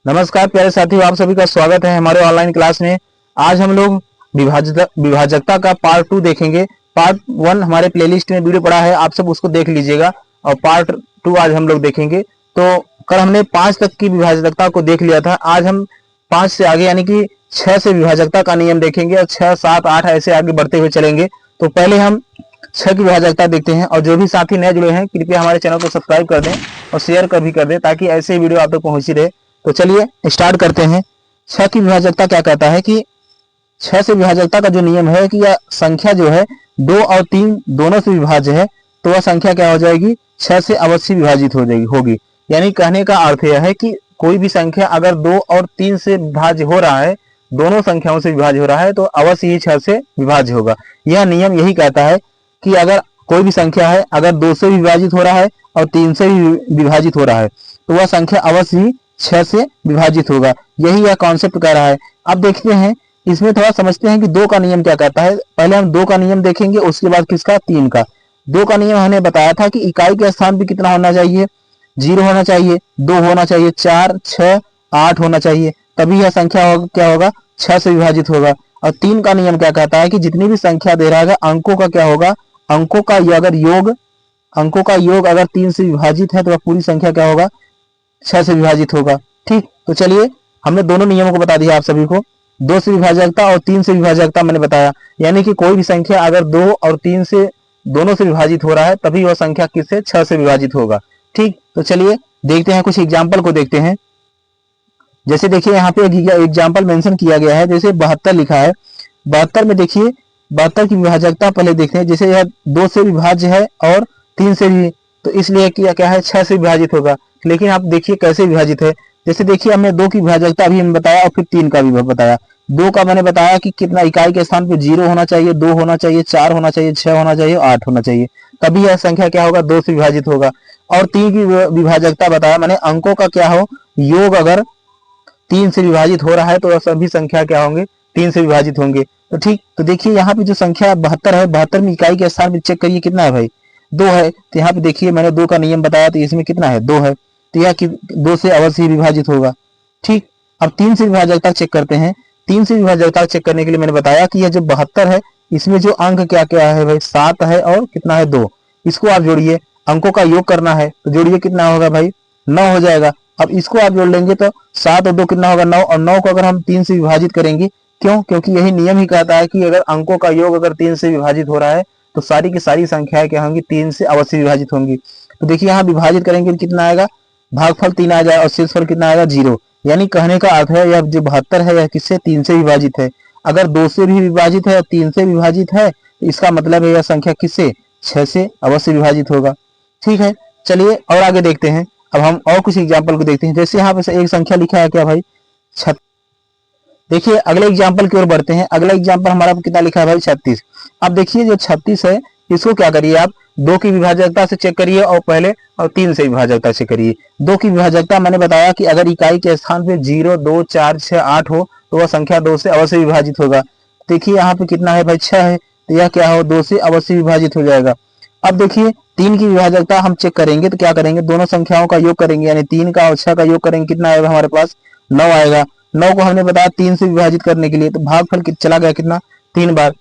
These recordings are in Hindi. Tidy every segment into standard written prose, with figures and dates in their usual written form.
नमस्कार प्यारे साथियों, आप सभी का स्वागत है हमारे ऑनलाइन क्लास में। आज हम लोग विभाजकता का पार्ट 2 देखेंगे। पार्ट 1 हमारे प्लेलिस्ट में वीडियो पड़ा है, आप सब उसको देख लीजिएगा। और पार्ट 2 आज हम लोग देखेंगे। तो कल हमने 5 तक की विभाजकता को देख लिया था। आज हम 5 से आगे यानी कि 6 से विभाजकता का नियम देखेंगे और 6, 7, 8 ऐसे आगे बढ़ते हुए चलेंगे। तो पहले हम 6 की विभाजकता देखते हैं। और जो भी साथी नए जुड़े हैं कृपया हमारे चैनल को सब्सक्राइब कर दें और शेयर कर दें ताकि ऐसे वीडियो आप तक पहुंची रहे। तो चलिए स्टार्ट करते हैं। 6 की विभाजकता क्या कहता है कि 6 से विभाजकता का जो नियम है कि यह संख्या जो है 2 और 3 दोनों से विभाज्य है, तो वह संख्या क्या हो जाएगी, 6 से अवश्य विभाजित हो जाएगी होगी। यानी कहने का अर्थ यह है कि कोई भी संख्या अगर 2 और 3 से विभाज्य हो रहा है, दोनों संख्याओं से विभाज्य हो रहा है, तो अवश्य ही 6 से विभाज्य होगा। यह नियम यही कहता है कि अगर कोई भी संख्या है, अगर 2 से विभाजित हो रहा है और 3 से भी विभाजित हो रहा है, तो वह संख्या अवश्य ही 6 से विभाजित होगा। यही यह कॉन्सेप्ट कह रहा है। अब देखते हैं, इसमें थोड़ा समझते हैं कि 2 का नियम क्या कहता है। पहले हम 2 का नियम देखेंगे, उसके बाद किसका, 3 का। 2 का नियम हमने बताया था कि इकाई के स्थान पे कितना होना चाहिए, 0 होना चाहिए, 2 होना चाहिए, 4, 6, 8 होना चाहिए, तभी यह संख्या क्या होगा, 6 से विभाजित होगा। और 3 का नियम क्या कहता है कि जितनी भी संख्या दे रहा है अंकों का क्या होगा, अंकों का योग अगर 3 से विभाजित है तो वह पूरी संख्या क्या होगा, 6 से विभाजित होगा। ठीक, तो चलिए हमने दोनों नियमों को बता दिया आप सभी को। 2 से विभाजकता और 3 से विभाजकता मैंने बताया। यानी कि कोई भी संख्या अगर 2 और 3 से दोनों से विभाजित हो रहा है तभी वह संख्या किससे, 6 से विभाजित होगा। ठीक, तो चलिए देखते हैं, कुछ एग्जाम्पल को देखते हैं। जैसे देखिए यहाँ पे एक एग्जाम्पल मेंशन किया गया है, जैसे 72 लिखा है। 72 में देखिए 72 की विभाजकता पहले देखते हैं। जैसे यह 2 से विभाज्य है और 3 से भी, तो इसलिए क्या है, 6 से विभाजित होगा। लेकिन आप देखिए कैसे विभाजित है। जैसे देखिए हमने 2 की विभाजकता अभी हमने बताया और फिर 3 का भी बताया। 2 का मैंने बताया कि कितना इकाई के स्थान पे 0 होना चाहिए, 2 होना चाहिए, 4 होना चाहिए, 6 होना चाहिए, 8 होना चाहिए, तभी यह संख्या क्या होगा, 2 से विभाजित होगा। और 3 की विभाजकता बताया मैंने, अंकों का क्या हो, योग अगर 3 से विभाजित हो रहा है तो सभी संख्या क्या होंगे, 3 से विभाजित होंगे। तो ठीक, तो देखिए यहाँ पे जो संख्या 72 है, 72 में इकाई के स्थान पे चेक करिए कितना है भाई, 2 है। तो यहाँ पे देखिए मैंने 2 का नियम बताया, तो इसमें कितना है, 2 है, तो यह 2 से अवश्य ही विभाजित होगा। ठीक, अब 3 से विभाजकता चेक करते हैं। 3 से विभाजकता चेक करने के लिए मैंने बताया कि यह जो 72 है, इसमें जो अंक क्या क्या है भाई, 7 है और कितना है, 2। इसको आप जोड़िए, अंकों का योग करना है तो जोड़िए, कितना होगा भाई, 9 हो जाएगा। अब इसको आप जोड़ लेंगे तो 7 और 2 कितना होगा, 9। और 9 को अगर हम 3 से विभाजित करेंगे, क्यों, क्योंकि यही नियम ही कहता है कि अगर अंकों का योग अगर 3 से विभाजित हो रहा है तो सारी की सारी संख्याएं क्या होंगी, 3 से अवश्य विभाजित होंगी। तो देखिए यहाँ विभाजित करेंगे तो कितना आएगा, भागफल 3 आ जाएगा और शेषफल कितना आएगा, 0। यानी कहने का अर्थ है यह जो 72 है यह किससे, 3 से विभाजित है। अगर 2 से भी विभाजित है और 3 से विभाजित है तो इसका मतलब है यह संख्या किससे, 6 से अवश्य विभाजित होगा। ठीक है, चलिए और आगे देखते हैं। अब हम और कुछ एग्जाम्पल को देखते हैं। जैसे यहाँ पे एक संख्या लिखा है क्या भाई, देखिए अगले एग्जाम्पल की ओर बढ़ते हैं। अगला एग्जाम्पल हमारा कितना लिखा है भाई, 36। अब देखिए जो 36 है इसको क्या करिए आप, 2 की विभाजकता से चेक करिए और पहले, और 3 से विभाजकता से करिए। 2 की विभाजकता मैंने बताया कि अगर इकाई के स्थान पे 0, 2, 4, 6, 8 हो तो वह संख्या 2 से अवश्य विभाजित होगा। देखिए यहाँ पे कितना है भाई, 6 है, तो यह क्या हो, 2 से अवश्य विभाजित हो जाएगा। अब देखिए 3 की विभाजकता हम चेक करेंगे तो क्या करेंगे, दोनों संख्याओं का योग करेंगे, यानी 3 का और 6 का योग करेंगे, कितना आएगा हमारे पास, 9 आएगा। 9 को हमने बताया 3 से विभाजित करने के लिए, तो भागफल चला गया कितना, 3 बार,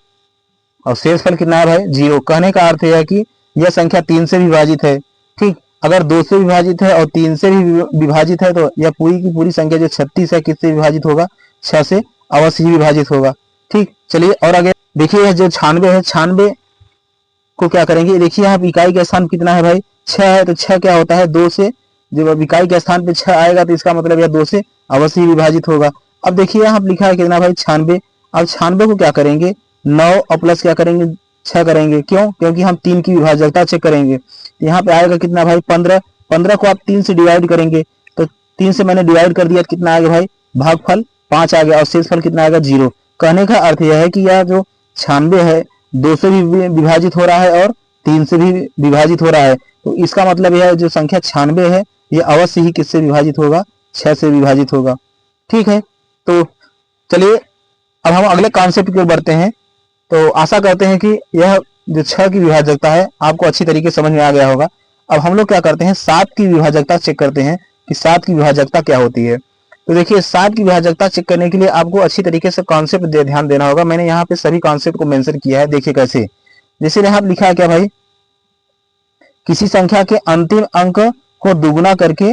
और शेषफल कितना है भाई, 0। कहने का अर्थ यह है कि यह संख्या 3 से विभाजित है। ठीक, अगर 2 से विभाजित है और 3 से भी विभाजित है तो यह पूरी की पूरी संख्या जो 36 है किससे विभाजित होगा, 6 से अवश्य ही विभाजित होगा। ठीक, चलिए और आगे देखिए, यह जो 96 है, 96 को क्या करेंगे, देखिए यहाँ इकाई का स्थान कितना है भाई, 6 है, तो 6 क्या होता है, 2 से, जब इकाई के स्थान पे 6 आएगा तो इसका मतलब यह 2 से अवश्य ही विभाजित होगा। अब देखिए यहाँ लिखा है कितना भाई, 96। अब 96 को क्या करेंगे, 9 और प्लस क्या करेंगे, 6 करेंगे। क्यों, क्योंकि हम 3 की विभाजकता चेक करेंगे। तो यहाँ पे आएगा कितना भाई, 15। 15 को आप 3 से डिवाइड करेंगे तो 3 से मैंने डिवाइड कर दिया, कितना आएगा भाई, भागफल 5 आ गया और शेषफल कितना आएगा, 0। कहने का अर्थ यह है कि यह जो 96 है 2 से भी विभाजित हो रहा है और 3 से भी विभाजित हो रहा है, तो इसका मतलब यह जो संख्या 96 है यह अवश्य ही किससे विभाजित होगा, 6 से विभाजित होगा। ठीक है, तो चलिए अब हम अगले कॉन्सेप्ट की ओर बढ़ते हैं। तो आशा करते हैं कि यह जो 6 की विभाजकता है आपको अच्छी तरीके से समझ में आ गया होगा। अब हम लोग क्या करते हैं, 7 की विभाजकता चेक करते हैं कि 7 की विभाजकता क्या होती है। तो देखिए 7 की विभाजकता चेक करने के लिए आपको अच्छी तरीके से कॉन्सेप्ट ध्यान देना होगा। मैंने यहाँ पे सभी कॉन्सेप्ट को मेंशन किया है, देखिए कैसे। जैसे यहाँ लिखा है क्या भाई, किसी संख्या के अंतिम अंक को दुगुना करके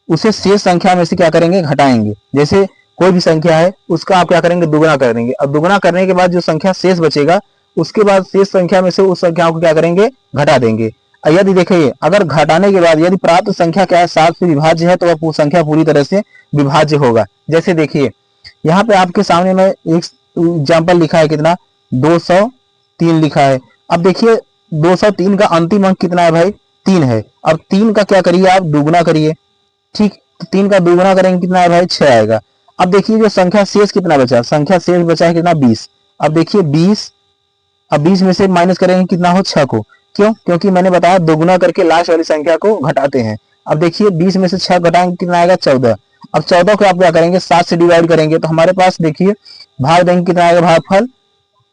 उसे शेष संख्या में से क्या करेंगे, घटाएंगे। जैसे कोई भी संख्या है उसका आप क्या करेंगे, दुगुना कर देंगे। अब दुगुना करने के बाद जो संख्या शेष बचेगा उसके बाद शेष संख्या में से उस संख्याओं को क्या करेंगे, घटा देंगे। यदि देखिए अगर घटाने के बाद यदि प्राप्त संख्या क्या है 7 से विभाज्य है तो वह संख्या पूरी तरह से विभाज्य होगा। जैसे देखिए यहाँ पे आपके सामने में एक एग्जाम्पल लिखा है, कितना 203 लिखा है। अब देखिए 203 का अंतिम अंक कितना है भाई, 3 है। अब 3 का क्या करिए आप, दुगुना करिए। ठीक, तो 3 का दुगुना करेंगे कितना है भाई, 6 आएगा। अब देखिए जो संख्या शेष कितना बचा, संख्या शेष बचा है कितना, 20। अब देखिए 20, अब 20 में से माइनस करेंगे कितना हो, 6 को। क्यों, क्योंकि मैंने बताया दोगुना करके लास्ट वाली संख्या को घटाते हैं। अब देखिए 20 में से 6 घटाएंगे कितना आएगा, 14। अब 14 को आप क्या करेंगे, 7 से डिवाइड करेंगे तो हमारे पास देखिए भाग देंगे कितना आएगा, भागफल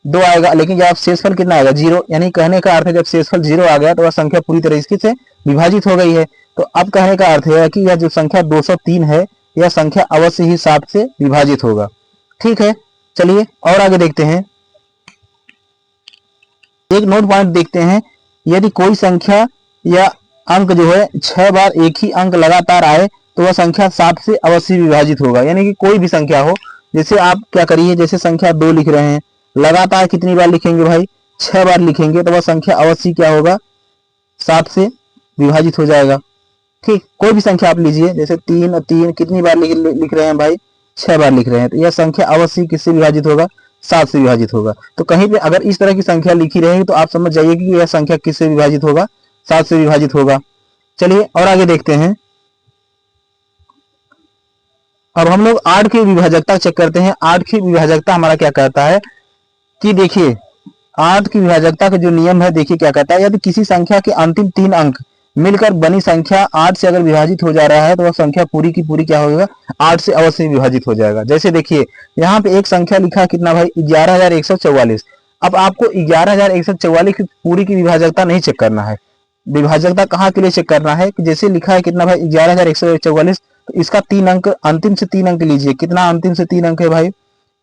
2 आएगा। लेकिन जब शेषफल कितना आएगा, 0। यानी कहने का अर्थ है जब शेषफल 0 आ गया तो वह संख्या पूरी तरीके से विभाजित हो गई है। तो अब कहने का अर्थ है कि यह जो संख्या 203 है यह संख्या अवश्य ही 7 से विभाजित होगा। ठीक है, चलिए और आगे देखते हैं। एक नोट पॉइंट देखते हैं, यदि कोई संख्या या अंक जो है 6 बार एक ही अंक लगातार आए तो वह संख्या 7 से अवश्य विभाजित होगा। यानी कि कोई भी संख्या हो, जैसे आप क्या करिए, जैसे संख्या 2 लिख रहे हैं, लगातार कितनी बार लिखेंगे भाई, 6 बार लिखेंगे तो वह संख्या अवश्य क्या होगा, 7 से विभाजित हो जाएगा। ठीक, कोई भी संख्या आप लीजिए, जैसे 3 कितनी बार लिख रहे हैं भाई, 6 बार लिख रहे हैं, तो यह संख्या अवश्य किससे विभाजित होगा, 7 से विभाजित होगा। तो कहीं पे अगर इस तरह की संख्या लिखी रहेगी तो आप समझ जाइए कि यह संख्या किससे विभाजित होगा, 7 से विभाजित होगा। चलिए और आगे देखते हैं। अब हम लोग 8 की विभाजकता चेक करते हैं। 8 की विभाजकता हमारा क्या कहता है कि देखिए 8 की विभाजकता का जो नियम है, देखिए क्या कहता है, यदि किसी संख्या के अंतिम 3 अंक मिलकर बनी संख्या 8 से अगर विभाजित हो जा रहा है तो वह संख्या पूरी की पूरी क्या होगा, 8 से अवश्य विभाजित हो जाएगा। जैसे देखिए यहाँ पे एक संख्या लिखा है कितना भाई, 11,144। अब आपको 11,144 की पूरी की विभाजकता नहीं चेक करना है। विभाजकता कहाँ के लिए चेक करना है कि जैसे लिखा है कितना भाई, 11,144, तो इसका 3 अंक, अंतिम से 3 अंक लीजिए। कितना अंतिम से 3 अंक है भाई,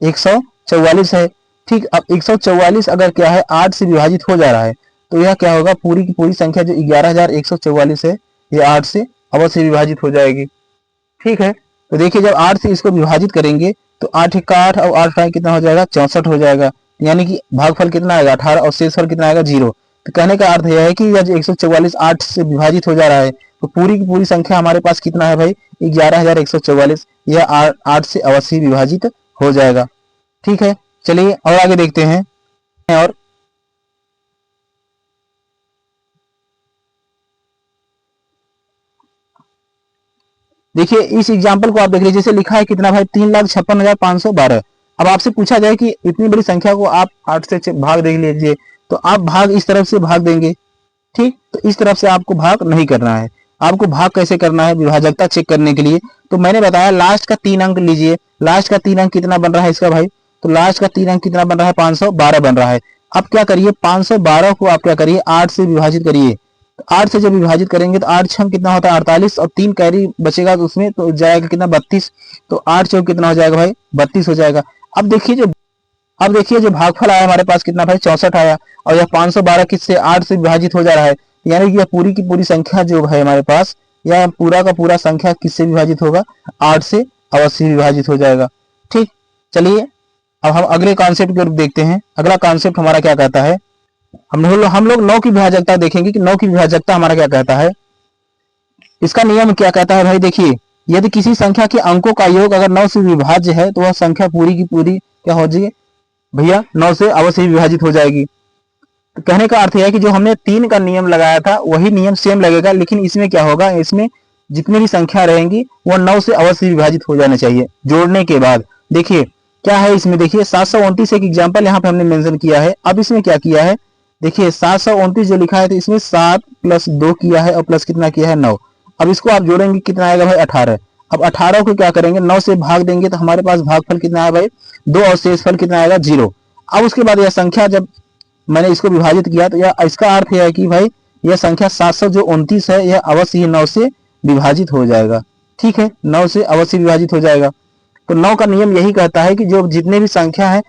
144 है। ठीक, अब 144 अगर क्या है 8 से विभाजित हो जा रहा है तो यह क्या होगा, पूरी की पूरी संख्या जो 11,144 है ये 8 से अवश्य विभाजित हो जाएगी। ठीक है, तो देखिए जब 8 से इसको विभाजित करेंगे तो 8 का 8 और 8 का कितना हो जाएगा, 64 हो जाएगा। यानी कि भागफल कितना आएगा, 18, और शेषफल कितना आएगा, 0। तो कहने का अर्थ यह है कि यह जो 144 8 से विभाजित हो जा रहा है तो पूरी की पूरी संख्या हमारे पास कितना है भाई, 11,144। यह 8 से अवश्य विभाजित हो जाएगा। ठीक है, चलिए और आगे देखते हैं। और देखिए इस एग्जाम्पल को आप देख लीजिए, जैसे लिखा है कितना भाई, 3,56,512। अब आपसे पूछा जाए कि इतनी बड़ी संख्या को आप 8 से भाग देख लीजिए, तो आप भाग इस तरफ से भाग देंगे। ठीक, तो इस तरफ से आपको भाग नहीं करना है। आपको भाग कैसे करना है, विभाजकता चेक करने के लिए तो मैंने बताया लास्ट का 3 अंक लीजिए। लास्ट का 3 अंक कितना बन रहा है इसका भाई, तो लास्ट का 3 अंक कितना बन रहा है, 512 बन रहा है। अब क्या करिए, 512 को आप क्या करिए, 8 से विभाजित करिए। 8 से जब विभाजित करेंगे तो 8 छम कितना होता है, 48, और 3 कैरी बचेगा तो उसमें तो जाएगा कितना, 32। तो 8 चौक कितना हो जाएगा भाई, 32 हो जाएगा। अब देखिए जो भागफल आया हमारे पास कितना भाई, 64 आया। और यह 512 किससे, 8 से विभाजित हो जा रहा है। यानी कि यह पूरी की पूरी संख्या जो है हमारे पास, यह पूरा का पूरा संख्या किससे विभाजित होगा, 8 से अवश्य विभाजित हो जाएगा। ठीक, चलिए अब हम अगले कॉन्सेप्ट की ओर देखते हैं। अगला कॉन्सेप्ट हमारा क्या कहता है, हम लोग 9 की विभाजकता देखेंगे कि 9 की विभाजकता हमारा क्या कहता है। इसका नियम क्या कहता है भाई, देखिए यदि किसी संख्या के अंकों का योग अगर 9 से विभाज्य है तो वह संख्या पूरी की पूरी क्या हो जाएगी भैया, 9 से अवश्य विभाजित हो जाएगी। तो कहने का अर्थ है कि जो हमने 3 का नियम लगाया था वही नियम सेम लगेगा, लेकिन इसमें क्या होगा, इसमें जितनी भी संख्या रहेंगी वो 9 से अवश्य विभाजित हो जाना चाहिए जोड़ने के बाद। देखिए क्या है इसमें, देखिए 729 एक एग्जाम्पल यहाँ पे हमने मेंशन किया है। अब इसमें क्या किया है, देखिए 729 जो लिखा है तो इसमें 7 + 2 किया है और प्लस कितना किया है, 9। अब इसको आप जोड़ेंगे कितना आएगा भाई, 18। अब 18 को क्या करेंगे, 9 से भाग देंगे तो हमारे पास भागफल कितना है भाई, 2, और शेषफल कितना आएगा, 0। अब उसके बाद यह संख्या जब मैंने इसको विभाजित किया तो यह इसका अर्थ है कि भाई यह संख्या 729 है, यह अवश्य ही 9 से विभाजित हो जाएगा। ठीक है, 9 से अवश्य विभाजित हो जाएगा। तो 9 का नियम यही कहता है कि जो जितने भी संख्या है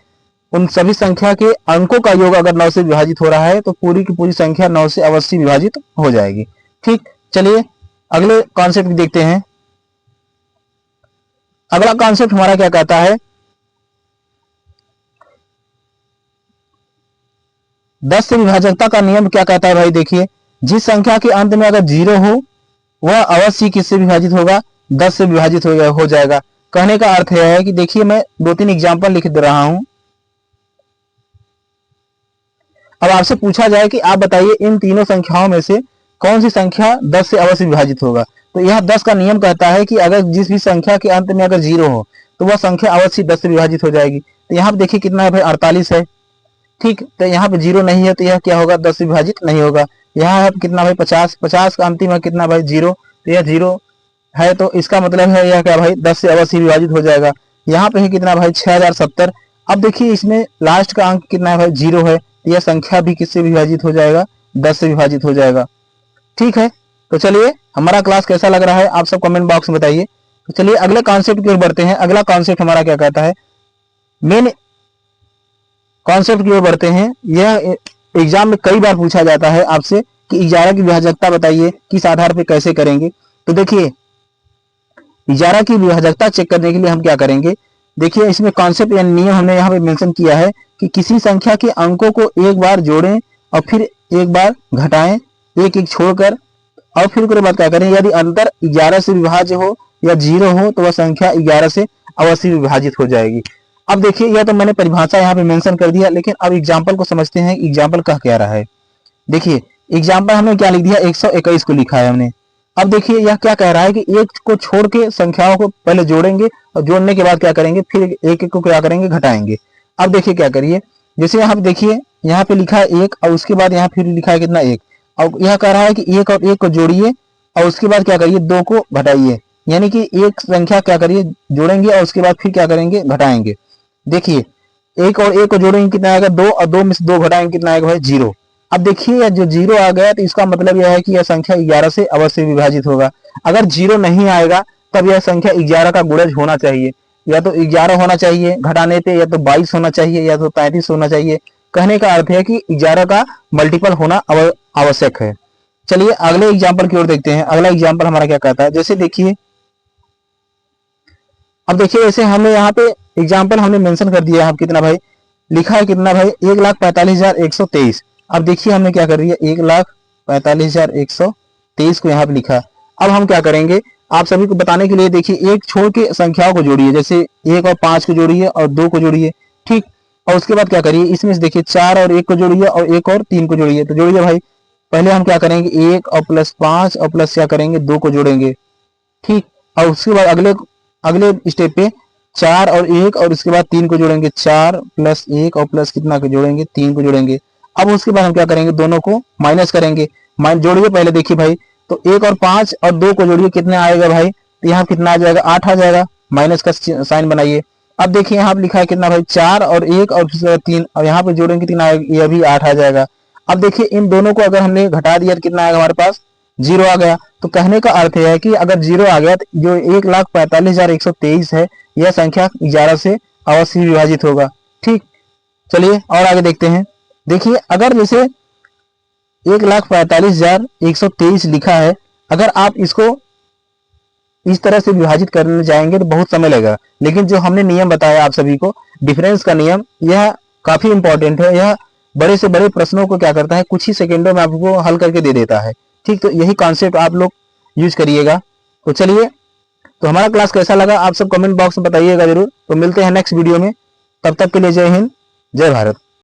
उन सभी संख्या के अंकों का योग अगर 9 से विभाजित हो रहा है तो पूरी की पूरी संख्या 9 से अवश्य विभाजित हो जाएगी। ठीक, चलिए अगले कॉन्सेप्ट देखते हैं। अगला कॉन्सेप्ट हमारा क्या कहता है, 10 से विभाजकता का नियम क्या कहता है भाई। देखिए, जिस संख्या के अंत में अगर 0 हो वह अवश्य किससे विभाजित होगा, 10 से विभाजित हो जाएगा। कहने का अर्थ यह है कि देखिए, मैं 2-3 एग्जाम्पल लिख दे रहा हूं। अब आपसे पूछा जाए कि आप बताइए इन तीनों संख्याओं में से कौन सी संख्या 10 से अवश्य विभाजित होगा। तो यह 10 का नियम कहता है कि अगर जिस भी संख्या के अंत में अगर 0 हो तो वह संख्या अवश्य 10 से विभाजित हो जाएगी। तो यहाँ पे देखिए कितना है भाई, 48 है। ठीक, तो यहाँ पे 0 नहीं है तो यह क्या होगा, 10 से विभाजित नहीं होगा। यहाँ है कितना भाई, 50 का अंतिम है कितना भाई, 0, तो यह 0 है, तो इसका मतलब है यह क्या भाई, 10 से अवश्य विभाजित हो जाएगा। यहाँ पे है कितना भाई, 6070। अब देखिए इसमें लास्ट का अंक कितना है भाई, 0 है, यह संख्या भी किससे विभाजित हो जाएगा, 10 से विभाजित हो जाएगा। ठीक है, तो चलिए हमारा क्लास कैसा लग रहा है आप सब कमेंट बॉक्स में बताइए। तो चलिए अगले कॉन्सेप्ट की ओर बढ़ते हैं। अगला कॉन्सेप्ट हमारा क्या कहता है, मेन कॉन्सेप्ट की ओर बढ़ते हैं। यह एग्जाम में कई बार पूछा जाता है आपसे कि 11 की विभाजकता बताइए, किस आधार पर कैसे करेंगे। तो देखिए 11 की विभाजकता चेक करने के लिए हम क्या करेंगे, देखिए इसमें कॉन्सेप्ट या नियम हमने यहाँ पे मेंशन किया है कि किसी संख्या के अंकों को एक बार जोड़ें और फिर एक बार घटाएं, एक एक छोड़कर, और फिर उसके बाद क्या करें, यदि अंतर 11 से विभाज्य हो या 0 हो तो वह संख्या 11 से अवश्य विभाजित हो जाएगी। अब देखिए यह तो मैंने परिभाषा यहाँ पे मेंशन कर दिया, लेकिन अब एग्जाम्पल को समझते हैं। एग्जाम्पल कह क्या रहा है, देखिए एग्जाम्पल हमने क्या लिख दिया, 121 को लिखा है हमने। अब देखिए यह क्या कह रहा है कि एक को छोड़ के संख्याओं को पहले जोड़ेंगे और जोड़ने के बाद क्या करेंगे, फिर एक एक को क्या करेंगे, घटाएंगे। अब देखिए क्या करिए, जैसे यहाँ पे देखिए यहाँ पे लिखा है 1 और उसके बाद यहाँ फिर लिखा है कितना, 1, और यह कह रहा है कि 1 और 1 को जोड़िए और उसके बाद क्या करिए, 2 को घटाइए। यानी कि एक संख्या क्या करिए, जोड़ेंगे और उसके बाद फिर क्या करेंगे, घटाएंगे। देखिए 1 और 1 को जोड़ेंगे कितना आएगा, 2, और 2 में से 2 घटाएंगे कितना आएगा भाई, 0। अब देखिए जो 0 आ गया तो इसका मतलब यह है कि यह संख्या 11 से अवश्य विभाजित होगा। अगर 0 नहीं आएगा तब यह संख्या 11 का गुणज होना चाहिए, या तो 11 होना चाहिए घटाने पे, या तो 22 होना चाहिए, या तो 35 होना चाहिए। कहने का अर्थ है कि 11 का मल्टीपल होना आवश्यक है। चलिए अगले एग्जाम्पल की ओर देखते हैं। अगला एग्जाम्पल हमारा क्या कहता है, जैसे देखिए अब देखिए ऐसे हमने यहाँ पे एग्जाम्पल हमने मेंशन कर दिया है, कितना भाई लिखा है कितना भाई, 1,45,123। अब देखिए हमने क्या कर रही है, 1,45,123 को यहाँ पे लिखा। अब हम क्या करेंगे, आप सभी को बताने के लिए देखिए एक छोड़ के संख्याओं को जोड़िए, जैसे 1 और 5 को जोड़िए और 2 को जोड़िए। ठीक, और उसके बाद क्या करिए, इसमें से देखिए 4 और 1 को जोड़िए और 1 और 3 को जोड़िए। तो जोड़िए भाई, पहले हम क्या करेंगे, 1 और प्लस 5 और प्लस क्या करेंगे, 2 को जोड़ेंगे। ठीक, और उसके बाद अगले अगले स्टेप पे 4 और 1 और उसके बाद 3 को जोड़ेंगे, 4 प्लस 1 और प्लस कितना को जोड़ेंगे, 3 को जोड़ेंगे। अब उसके बाद हम क्या करेंगे, दोनों को माइनस करेंगे। जोड़िए पहले देखिए भाई, तो 1 और 5 और 2 को जोड़िए, कितना आएगा भाई, तो यहाँ कितना आ जाएगा, 8 आ जाएगा। माइनस का साइन बनाइए। अब देखिए यहाँ पे लिखा है कितना भाई, 4 और 1 और 3, और यहाँ पे जोड़ेंगे कितना आएगा, यह भी 8 आ जाएगा। अब देखिए इन दोनों को अगर हमने घटा दिया तो कितना आएगा हमारे पास, 0 आ गया। तो कहने का अर्थ है कि अगर 0 आ गया तो जो 1,45,123 है यह संख्या 11 से अवश्य विभाजित होगा। ठीक, चलिए और आगे देखते हैं। देखिए अगर जैसे 1,45,123 लिखा है, अगर आप इसको इस तरह से विभाजित करने जाएंगे तो बहुत समय लगेगा, लेकिन जो हमने नियम बताया आप सभी को, डिफरेंस का नियम, यह काफी इंपॉर्टेंट है। यह बड़े से बड़े प्रश्नों को क्या करता है, कुछ ही सेकेंडों में आपको हल करके दे देता है। ठीक, तो यही कॉन्सेप्ट आप लोग यूज करिएगा। तो चलिए, तो हमारा क्लास कैसा लगा आप सब कमेंट बॉक्स में बताइएगा जरूर। तो मिलते हैं नेक्स्ट वीडियो में, तब तक के लिए जय हिंद, जय भारत।